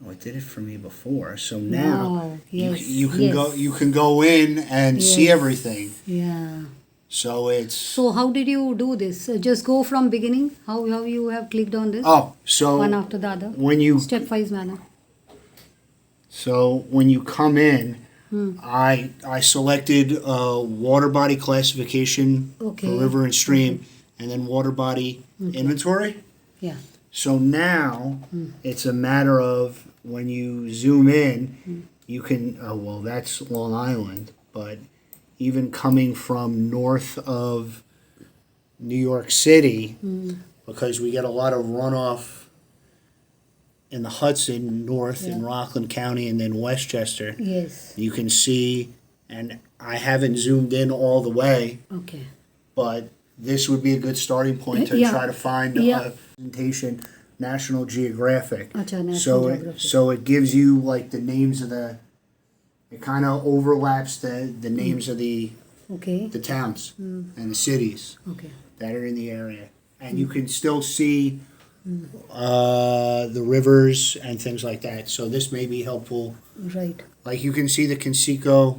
Oh, it did it for me before. So now Wow. Yes. you can yes. go in and see Yes. everything. Yeah. So it's So how did you do this? Just go from beginning. How you have clicked on this? so One after the other. when you Stepwise manner. so when you come in, Hmm. I selected water body classification Okay. for river and stream, and then water body inventory. Yeah. So now it's a matter of when you zoom in, you can, oh, well, that's Long Island, but even coming from north of New York City, because we get a lot of runoff in the Hudson, north in Yeah. Rockland County and then Westchester, Yes. you can see, and I haven't zoomed in all the way, Okay. but this would be a good starting point to Yeah. try to find Yeah. a presentation, National Geographic. Acha, National So Geographic. so it gives you like the names of it kind of overlaps the names of Okay. the towns and the cities Okay. that are in the area. And you can still see the rivers and things like that. So this may be helpful. Right. Like you can see the Conseco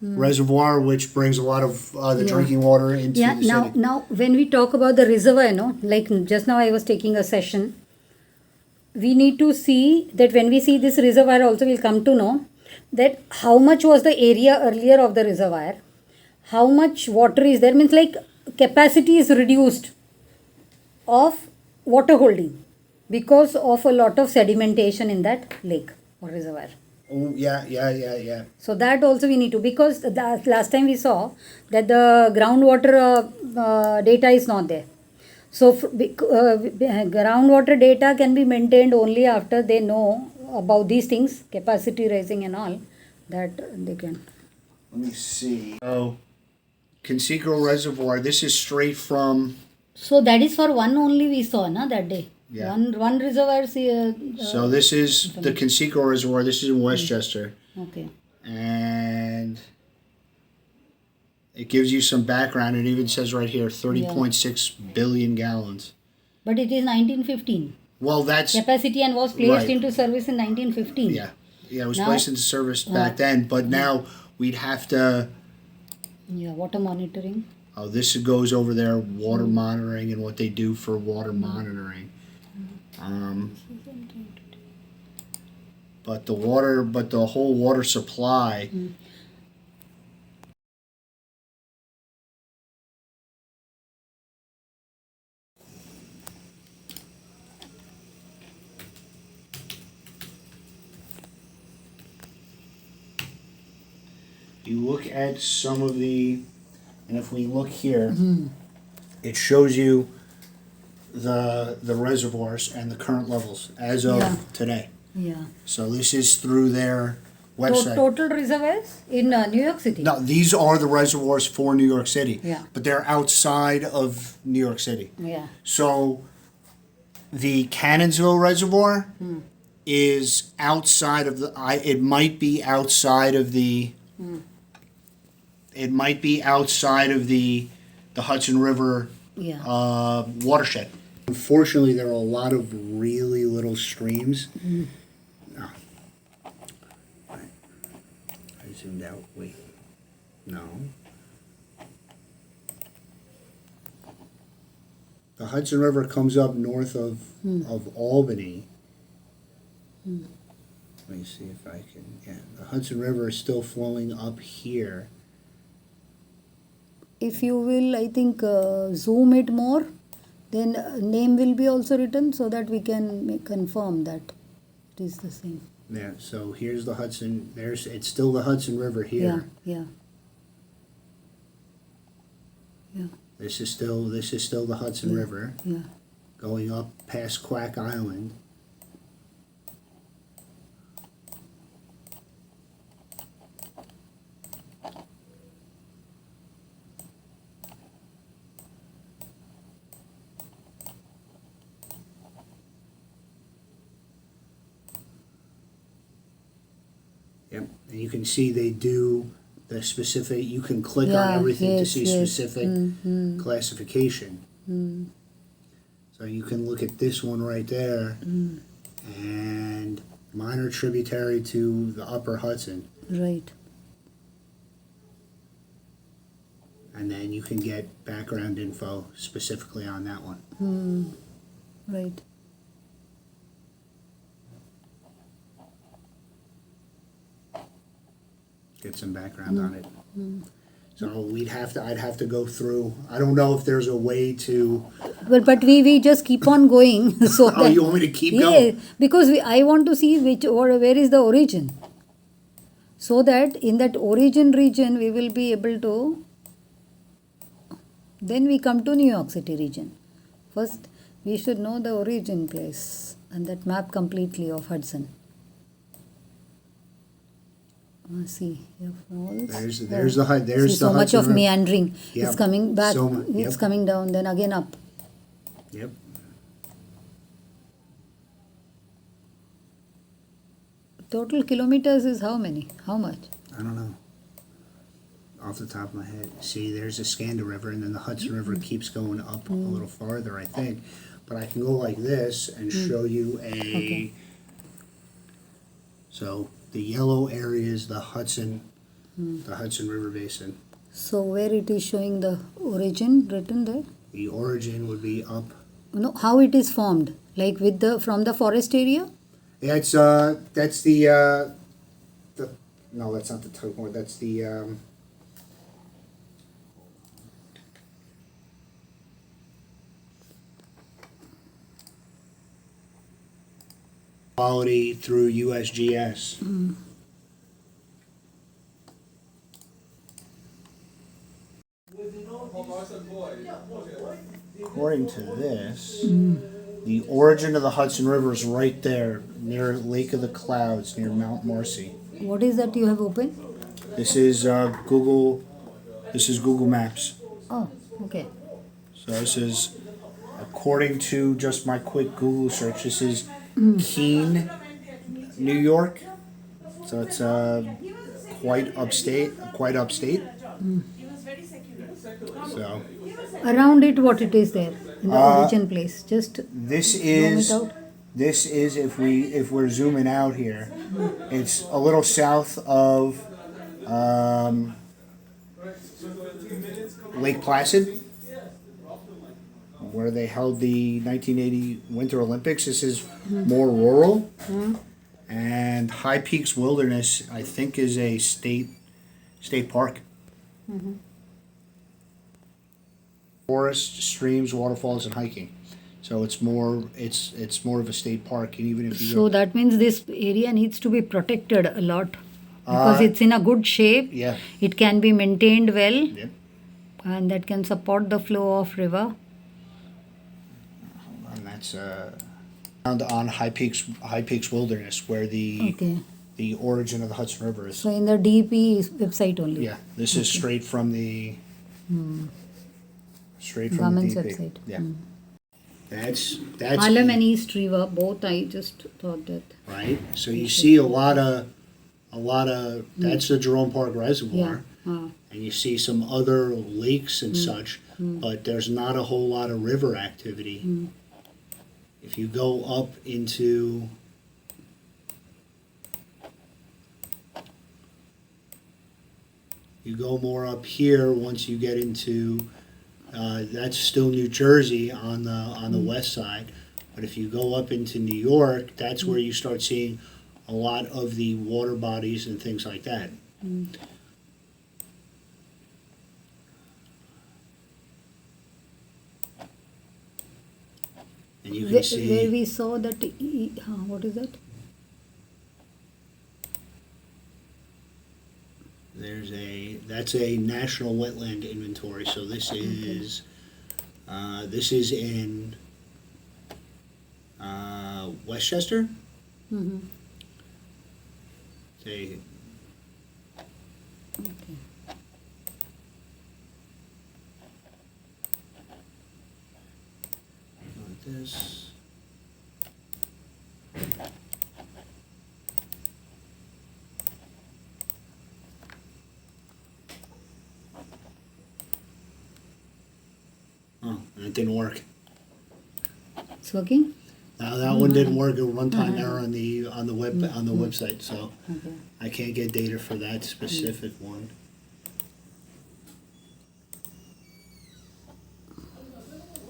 Reservoir, which brings a lot of the Yeah. drinking water into Yeah. the city. Now, when we talk about the reservoir, like just now I was taking a session. We need to see that when we see this reservoir, also we'll come to know that how much was the area earlier of the reservoir, how much water is there. Means like capacity is reduced of water holding because of a lot of sedimentation in that lake or reservoir. Oh, yeah. So that also we need to, because the last time we saw that the groundwater data is not there. So groundwater data can be maintained only after they know about these things, capacity raising and all, that they can. Let me see. Oh, Conseco Reservoir. This is straight from. So that is for one only we saw, na, that day. Yeah. One reservoir. So this is the Conseco Reservoir. This is in Westchester, Okay. and it gives you some background. It even says right here 30.6 billion gallons. But it is 1915. Well, that's Capacity and was placed Right. into service in 1915. yeah. It was Now- placed into service back then, but now we'd have to. Yeah, water monitoring. Oh, this goes over there, water monitoring and what they do for water monitoring. But the whole water supply. You look at some of and if we look here, it shows you the reservoirs and the current levels as of Yeah. today. Yeah. So this is through their website. Total reservoirs in New York City. No, these are the reservoirs for New York City. Yeah. But they're outside of New York City. Yeah. So the Cannonsville Reservoir is outside of it might be outside of the Hudson River Yeah. watershed. Unfortunately, there are a lot of really little streams. No. I zoomed out. Wait. No. The Hudson River comes up north of Albany. Let me see if I can. Yeah, the Hudson River is still flowing up here. If you will, I think, zoom it more, then name will be also written so that we can confirm that it is the same. Yeah. So here's the Hudson. It's still the Hudson River here. Yeah. This is still the Hudson River Yeah. going up past Quack Island. Yep, and you can see they do the specific. You can click on Yeah, everything to yes, see yes. specific classification. So you can look at this one right there, and minor tributary to the upper Hudson. Right. And then you can get background info specifically on that one. Right. Get some background on it. So I'd have to go through. I don't know if there's a way to. But we just keep on going. So Oh, that, you want me to keep yeah, going? because I want to see where is the origin. So that in that origin region we will be able to. Then we come to New York City region. First, we should know the origin place and that map completely of Hudson. See, here falls. There's the Hudson. There's see, the so much Hudson of River. meandering. Yep. It's coming back. Yep. It's coming down. Then again up. Yep. Total kilometers is how many? How much? I don't know. Off the top of my head. See, there's the Skanda River, and then the Hudson River keeps going up a little farther, I think. But I can go like this and show you a. Okay. So the yellow area is the Hudson River Basin. So where it is showing the origin written there? The origin would be up. No, how it is formed? Like from the forest area? That's the no, that's not the tugboat. That's the quality through USGS. According to this, the origin of the Hudson River is right there near Lake of the Clouds, near Mount Marcy. What is that you have opened? This is Google. This is Google Maps. Oh, okay. So this is, according to just my quick Google search, this is Keene, New York. So it's quite upstate. So Around it, what it is there in the origin place? Just this zoom is it out. if we're zooming out here, it's a little south of Lake Placid, where they held the 1980 Winter Olympics. This is more rural. And High Peaks Wilderness, I think, is a state park. Forest, streams, waterfalls, and hiking. So it's more of a state park. And even if you So that means this area needs to be protected a lot because it's in a good shape. yeah, It can be maintained well, yep. and that can support the flow of river. And that's found on High Peaks Wilderness, where the origin of the Hudson River is. So in the DEP website only. Yeah, this is straight from the Government's DP. website. Yeah, that's Harlem and East River, both. I just thought that. right. So you see a lot of that's the Jerome Park Reservoir, Yeah. and you see some other lakes and such, but there's not a whole lot of river activity. If you go up into you go more up here once you get into that's still New Jersey on the west side, but if you go up into New York, that's where you start seeing a lot of the water bodies and things like that. And you can Where see we saw that. What is that? that's a national wetland inventory. So this is in Westchester. Mm-hmm. They Okay. like this. Oh, and it didn't work. It's working? That one didn't work. A runtime error on the website, so Okay. I can't get data for that specific one.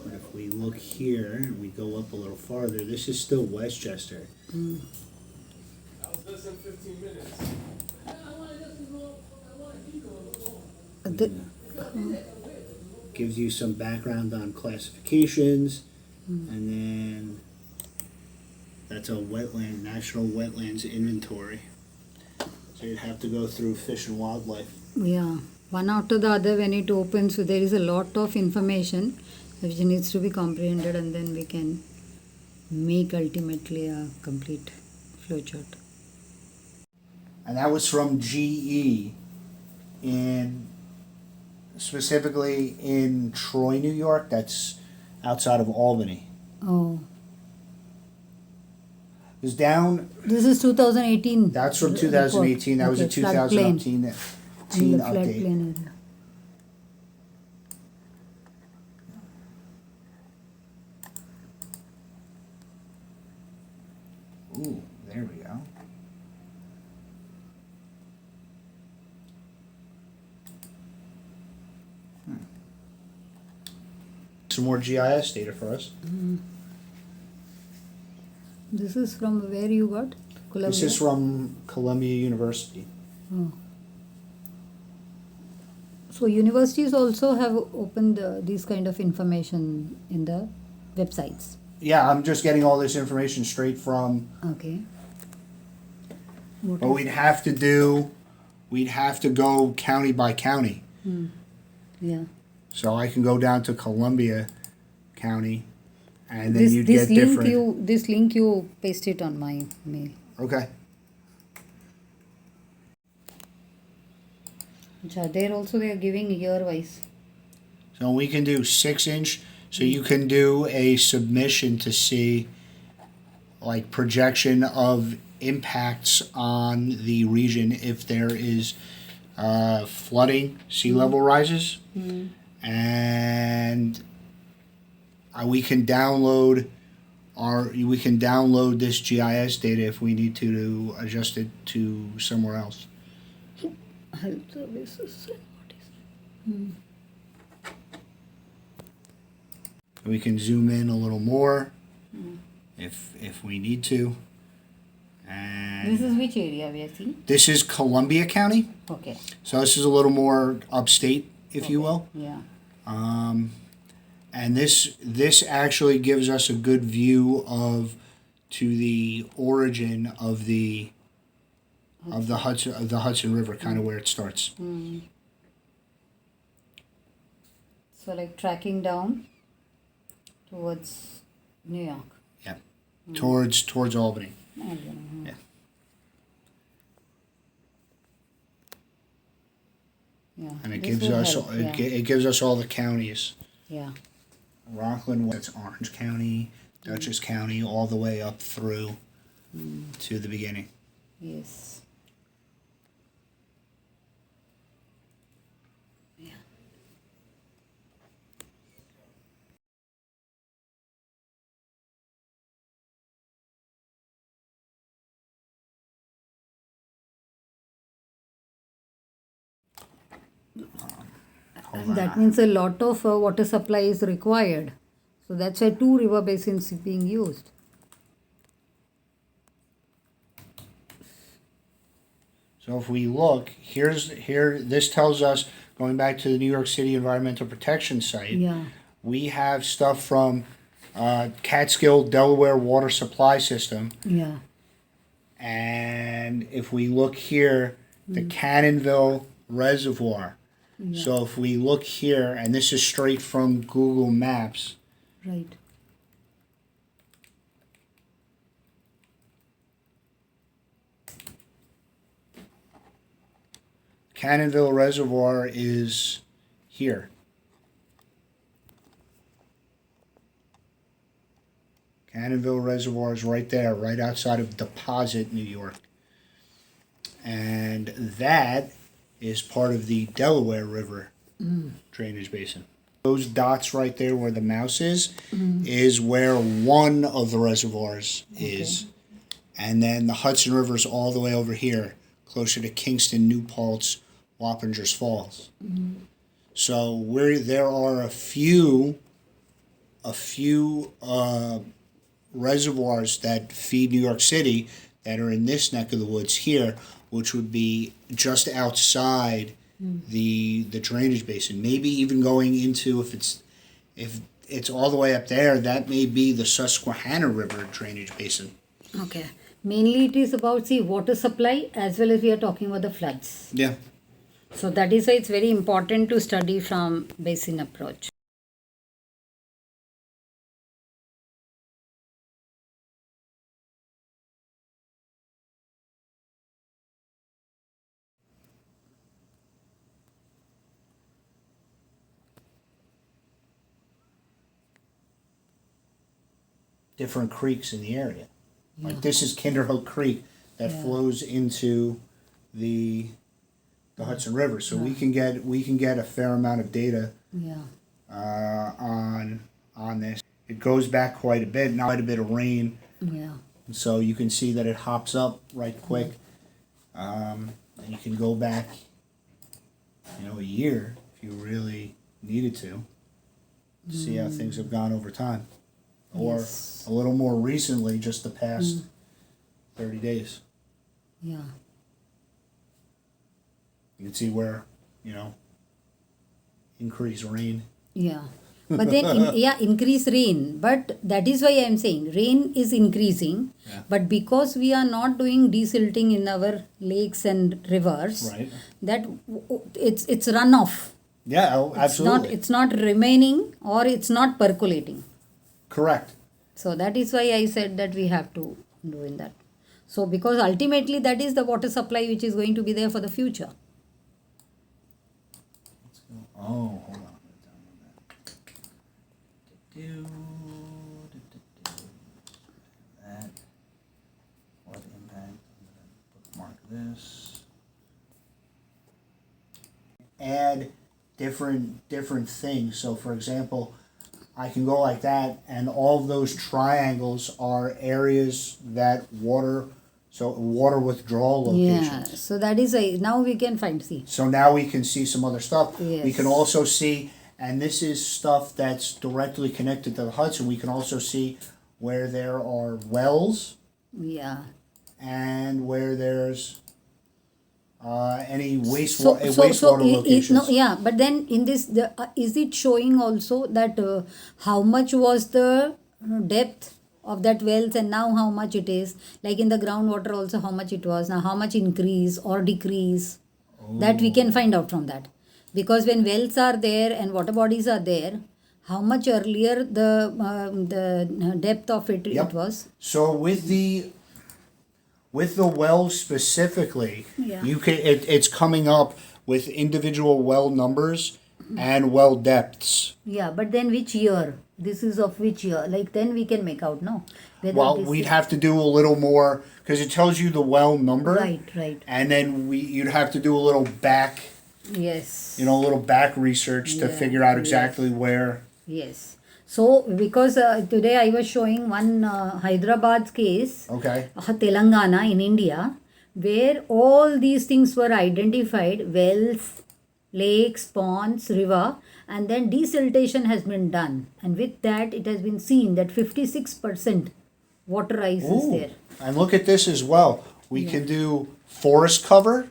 But if we look here and we go up a little farther, this is still Westchester. That was less than 15 minutes. Gives you some background on classifications, and then that's a wetland, national wetlands inventory. So you'd have to go through Fish and Wildlife. Yeah, one after the other when it opens, so there is a lot of information which needs to be comprehended, and then we can make ultimately a complete flowchart. And that was from GE specifically in Troy, New York. That's outside of Albany. Oh, It was down. this is 2018. That's from 2018. That was a Okay, floodplain. 2018 In the update. floodplain area. Ooh, there we go. Some more GIS data for us. This is from where you got? Columbia? This is from Columbia University. Oh. So universities also have opened these kind of information in the websites. Yeah, I'm just getting all this information straight from. Okay. What But is- we'd have to go county by county. yeah. So I can go down to Columbia County, and then This you'd this get link different. this link you paste it on my mail. Okay. There also they are giving year wise. So we can do 6-inch. So you can do a submission to see like projection of impacts on the region if there is flooding, sea level rises, and we can download this GIS data if we need to adjust it to somewhere else. Health services. What is We can zoom in a little more if we need to. And this is which area we are seeing? this is Columbia County, Okay. so this is a little more upstate, if you will. Yeah. And this actually gives us a good view to the origin of the Hudson River, kind of where it starts. So like tracking down towards New York. Yeah, towards Albany. Yeah. Yeah. And it this gives will us help, it gives us all the counties. yeah. Rockland, that's Orange County, Dutchess County, all the way up through to the beginning. Yes. Yeah. And that means a lot of water supply is required. So that's why 2 river basins is being used. So if we look, this tells us, going back to the New York City Environmental Protection Site, Yeah. we have stuff from Catskill Delaware Water Supply System. Yeah. And if we look here, the Cannonville Reservoir. Yeah. So if we look here, and this is straight from Google Maps, Right. Cannonville Reservoir is here. Cannonville Reservoir is right there, right outside of Deposit, New York. And that is part of the Delaware River drainage basin. Those dots right there where the mouse is where one of the reservoirs is. And then the Hudson River is all the way over here, closer to Kingston, New Paltz, Wappingers Falls. So there are a few reservoirs that feed New York City that are in this neck of the woods here, which would be just outside the drainage basin. Maybe even going into, if it's all the way up there, that may be the Susquehanna River drainage basin. Okay. Mainly it is about, see, water supply as well as we are talking about the floods. Yeah. So that is why it's very important to study from basin approach. Different creeks in the area. Like this is Kinderhook Creek that flows into the Hudson River. So we can get a fair amount of data on this. It goes back quite a bit. Now quite a bit of rain. Yeah. So you can see that it hops up right quick. And you can go back, a year if you really needed to see how things have gone over time. Or Yes. a little more recently, just the past 30 days. Yeah. You can see where, increased rain. Yeah. But then, increase rain. But that is why I am saying rain is increasing. Yeah. But because we are not doing desilting in our lakes and rivers, Right. that it's runoff. Yeah, oh, absolutely. It's not remaining or it's not percolating. Correct. So that is why I said that we have to do in that. So because ultimately that is the water supply which is going to be there for the future. Oh, hold on. That. What impact? I'm going to bookmark this. Add different things. So, for example, I can go like that, and all of those triangles are areas that water withdrawal Yeah. locations. So that is now we can find, see. So now we can see some other stuff. Yes. We can also see, and this is stuff that's directly connected to the Hudson. We can also see where there are wells Yeah. and where there's any wastewater locations. No, yeah, but then in this, is it showing also that how much was the depth of that wells and now how much it is? Like in the groundwater also how much it was, now how much increase or decrease? That we can find out from that. Because when wells are there and water bodies are there, how much earlier the depth of it was? So with the wells specifically, Yeah. it's coming up with individual well numbers and well depths. Yeah, but then which year? This is of which year? Like then we can make out, no? Whether Well, it is- we'd have to do a little more because it tells you the well number. Right. And then you'd have to do a little back, Yes. a little back research to Yeah, figure out exactly where. Yes. So, because today I was showing one Hyderabad's case, Okay. Telangana in India, where all these things were identified, wells, lakes, ponds, river, and then desiltation has been done. And with that, it has been seen that 56% water rise is there. And look at this as well. We can do forest cover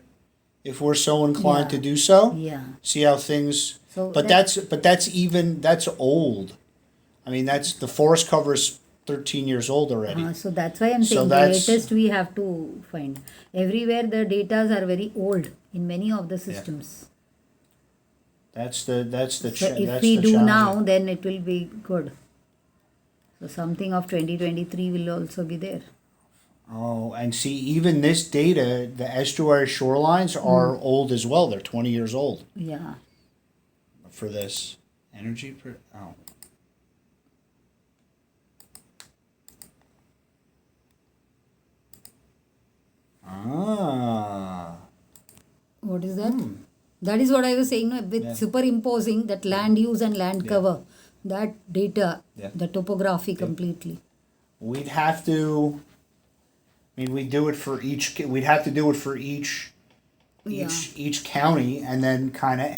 if we're so inclined Yeah. to do so. Yeah. See how things. So But that's old. I mean, the forest cover is 13 years old already. So that's why I'm So saying the that's- latest we have to find. Everywhere the datas are very old in many of the systems. That's the So if that's we the do challenge. now, then it will be good. So something of 2023 will also be there. Oh, and see, even this data, the estuary shorelines are old as well. They're 20 years old Yeah. for this. Energy per. Oh. Ah. What is that? That is what I was saying, no, with Yeah. superimposing that land use and land cover, that data, Yeah. the topography completely. We'd have to. I mean, we do it for each. We'd have to do it for each Yeah. each county, and then kind of